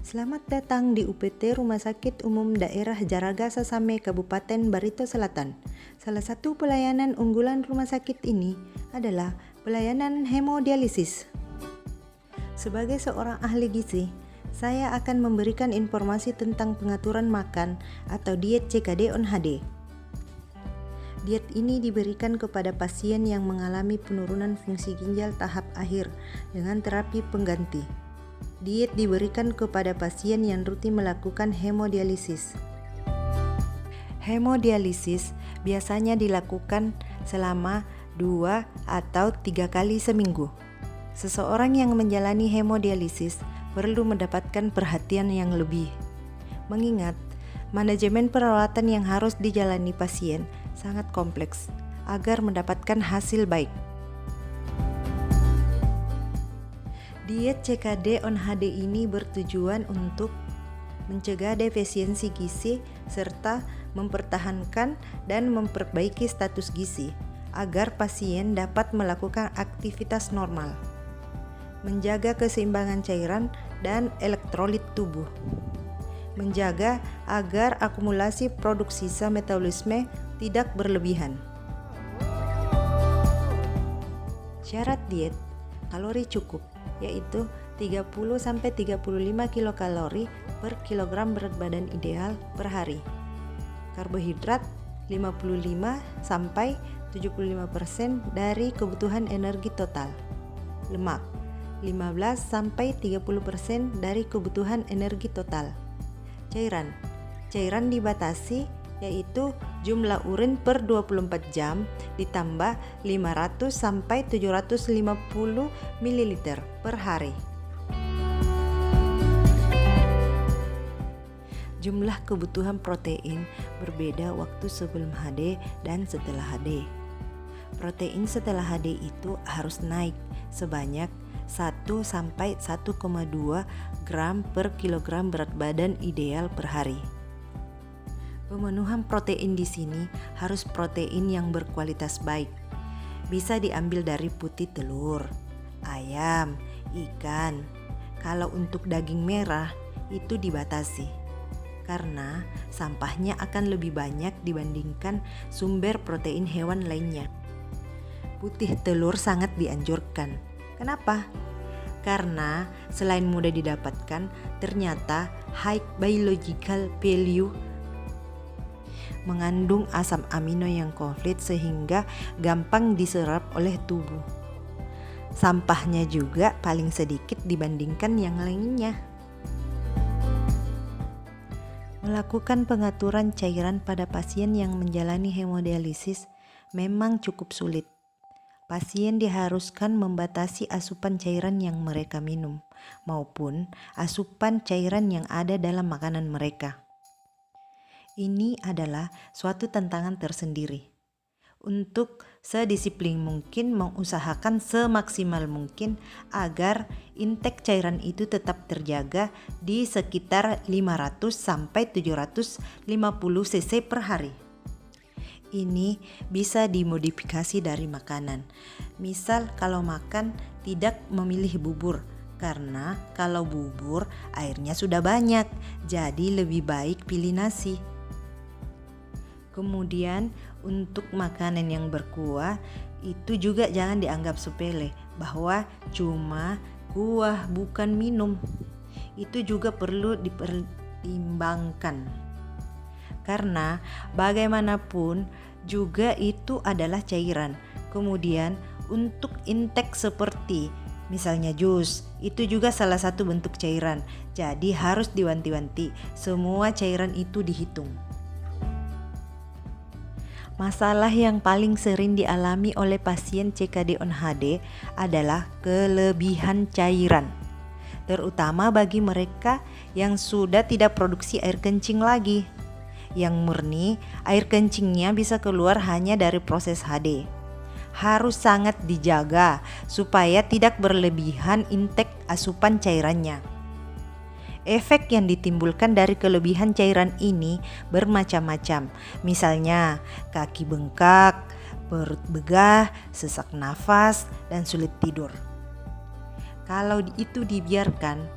Selamat datang di UPT Rumah Sakit Umum Daerah Jaraga Sasame, Kabupaten Barito Selatan. Salah satu pelayanan unggulan rumah sakit ini adalah pelayanan hemodialisis. Sebagai seorang ahli gizi, saya akan memberikan informasi tentang pengaturan makan atau diet CKD on HD. Diet ini diberikan kepada pasien yang mengalami penurunan fungsi ginjal tahap akhir dengan terapi pengganti. Diet diberikan kepada pasien yang rutin melakukan hemodialisis. Hemodialisis biasanya dilakukan selama 2 atau 3 kali seminggu. Seseorang yang menjalani hemodialisis perlu mendapatkan perhatian yang lebih. Mengingat manajemen perawatan yang harus dijalani pasien sangat kompleks agar mendapatkan hasil baik. Diet CKD on HD ini bertujuan untuk mencegah defisiensi gizi serta mempertahankan dan memperbaiki status gizi agar pasien dapat melakukan aktivitas normal, menjaga keseimbangan cairan dan elektrolit tubuh, menjaga agar akumulasi produk sisa metabolisme tidak berlebihan. Syarat diet: kalori cukup, yaitu 30-35 kilokalori per kilogram berat badan ideal per hari. Karbohidrat 55-75% dari kebutuhan energi total. Lemak 15-30% dari kebutuhan energi total. Cairan dibatasi, yaitu jumlah urin per 24 jam ditambah 500-750 ml per hari. Jumlah kebutuhan protein berbeda waktu sebelum HD dan setelah HD. Protein setelah HD itu harus naik sebanyak 1-1,2 gram per kilogram berat badan ideal per hari. Pemenuhan protein di sini harus protein yang berkualitas baik. Bisa diambil dari putih telur, ayam, ikan. Kalau untuk daging merah itu dibatasi karena sampahnya akan lebih banyak dibandingkan sumber protein hewan lainnya. Putih telur sangat dianjurkan. Kenapa? Karena selain mudah didapatkan, ternyata high biological value mengandung asam amino yang komplit sehingga gampang diserap oleh tubuh. Sampahnya juga paling sedikit dibandingkan yang lainnya. Melakukan pengaturan cairan pada pasien yang menjalani hemodialisis memang cukup sulit. Pasien diharuskan membatasi asupan cairan yang mereka minum maupun asupan cairan yang ada dalam makanan mereka. Ini adalah suatu tantangan tersendiri. Untuk sedisiplin mungkin mengusahakan semaksimal mungkin agar intake cairan itu tetap terjaga di sekitar 500-750 cc per hari. Ini bisa dimodifikasi dari makanan. Misal kalau makan tidak memilih bubur, karena kalau bubur airnya sudah banyak, jadi lebih baik pilih nasi. Kemudian untuk makanan yang berkuah itu juga jangan dianggap sepele bahwa cuma kuah bukan minum. Itu juga perlu dipertimbangkan. Karena bagaimanapun juga itu adalah cairan. Kemudian untuk intake seperti misalnya jus, itu juga salah satu bentuk cairan. Jadi harus diwanti-wanti, semua cairan itu dihitung. Masalah yang paling sering dialami oleh pasien CKD on HD adalah kelebihan cairan, terutama bagi mereka yang sudah tidak produksi air kencing lagi. Yang murni, air kencingnya bisa keluar hanya dari proses HD. Harus sangat dijaga supaya tidak berlebihan intake asupan cairannya. Efek yang ditimbulkan dari kelebihan cairan ini bermacam-macam. Misalnya kaki bengkak, perut begah, sesak nafas, dan sulit tidur. Kalau itu dibiarkan,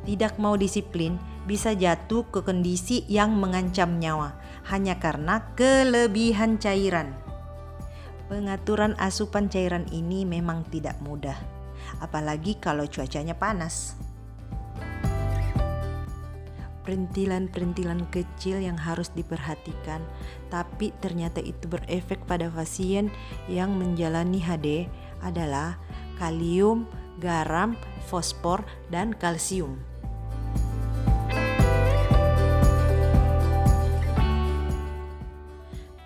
tidak mau disiplin bisa jatuh ke kondisi yang mengancam nyawa hanya karena kelebihan cairan. Pengaturan asupan cairan ini memang tidak mudah, apalagi kalau cuacanya panas. Perintilan-perintilan kecil yang harus diperhatikan, tapi ternyata itu berefek pada pasien yang menjalani HD adalah kalium, garam, fosfor, dan kalsium.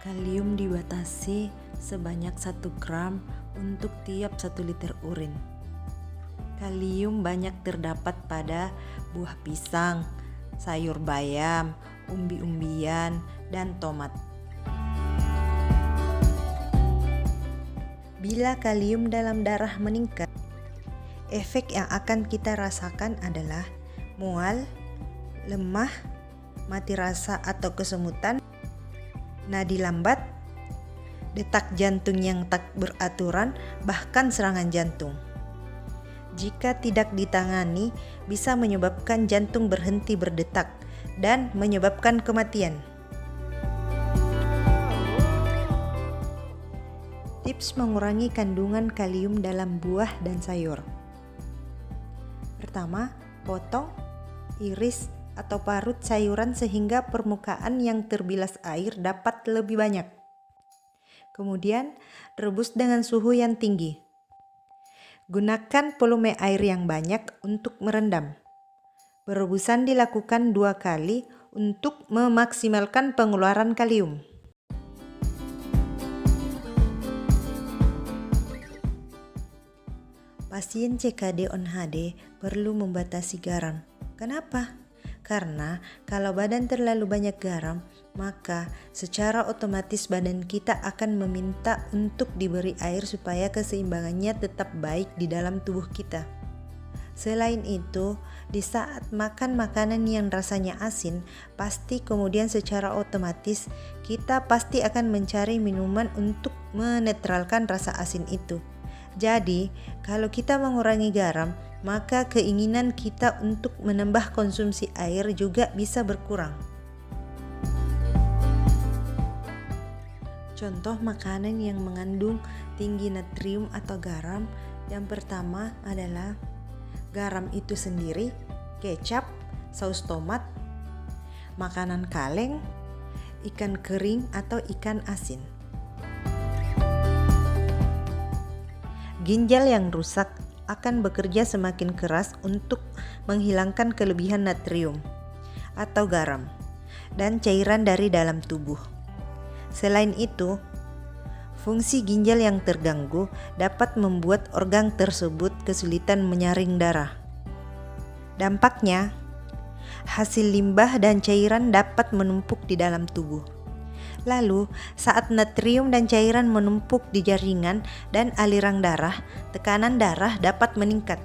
Kalium dibatasi sebanyak 1 gram untuk tiap 1 liter urin. Kalium banyak terdapat pada buah pisang, sayur bayam, umbi-umbian, dan tomat. Bila kalium dalam darah meningkat, efek yang akan kita rasakan adalah mual, lemah, mati rasa atau kesemutan, nadi lambat, detak jantung yang tak beraturan, bahkan serangan jantung. Jika tidak ditangani, bisa menyebabkan jantung berhenti berdetak dan menyebabkan kematian. Tips mengurangi kandungan kalium dalam buah dan sayur. Pertama, potong, iris, atau parut sayuran sehingga permukaan yang terbilas air dapat lebih banyak. Kemudian, rebus dengan suhu yang tinggi. Gunakan volume air yang banyak untuk merendam. Perebusan dilakukan 2 kali untuk memaksimalkan pengeluaran kalium. Pasien CKD on HD perlu membatasi garam. Kenapa? Karena kalau badan terlalu banyak garam, maka secara otomatis badan kita akan meminta untuk diberi air supaya keseimbangannya tetap baik di dalam tubuh kita. Selain itu, di saat makan makanan yang rasanya asin, pasti kemudian secara otomatis kita pasti akan mencari minuman untuk menetralkan rasa asin itu. Jadi, kalau kita mengurangi garam, maka keinginan kita untuk menambah konsumsi air juga bisa berkurang. Contoh makanan yang mengandung tinggi natrium atau garam, yang pertama adalah garam itu sendiri, kecap, saus tomat, makanan kaleng, ikan kering atau ikan asin. Ginjal yang rusak akan bekerja semakin keras untuk menghilangkan kelebihan natrium atau garam dan cairan dari dalam tubuh. Selain itu, fungsi ginjal yang terganggu dapat membuat organ tersebut kesulitan menyaring darah. Dampaknya, hasil limbah dan cairan dapat menumpuk di dalam tubuh. Lalu, saat natrium dan cairan menumpuk di jaringan dan aliran darah, tekanan darah dapat meningkat,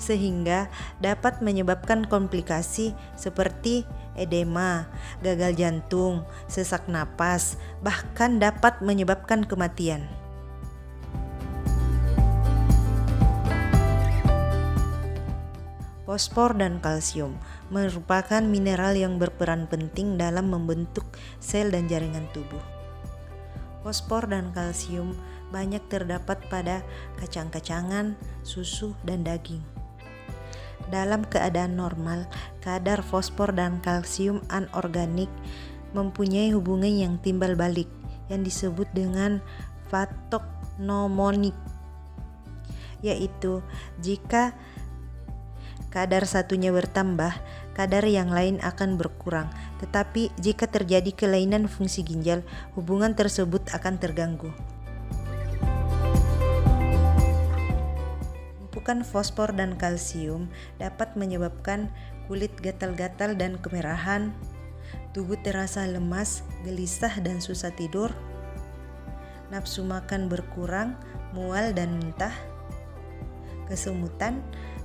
sehingga dapat menyebabkan komplikasi seperti edema, gagal jantung, sesak napas, bahkan dapat menyebabkan kematian. Fosfor dan kalsium merupakan mineral yang berperan penting dalam membentuk sel dan jaringan tubuh. Fosfor dan kalsium banyak terdapat pada kacang-kacangan, susu, dan daging. Dalam keadaan normal, kadar fosfor dan kalsium anorganik mempunyai hubungan yang timbal balik yang disebut dengan patognomonic, yaitu jika kadar satunya bertambah, kadar yang lain akan berkurang. Tetapi jika terjadi kelainan fungsi ginjal, hubungan tersebut akan terganggu. Tumpukan fosfor dan kalsium dapat menyebabkan kulit gatal-gatal dan kemerahan, tubuh terasa lemas, gelisah dan susah tidur, nafsu makan berkurang, mual dan muntah, kesemutan,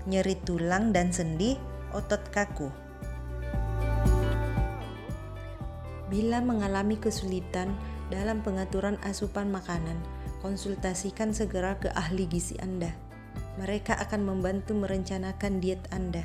nyeri tulang dan sendi, otot kaku. Bila mengalami kesulitan dalam pengaturan asupan makanan, konsultasikan segera ke ahli gizi Anda. Mereka akan membantu merencanakan diet Anda.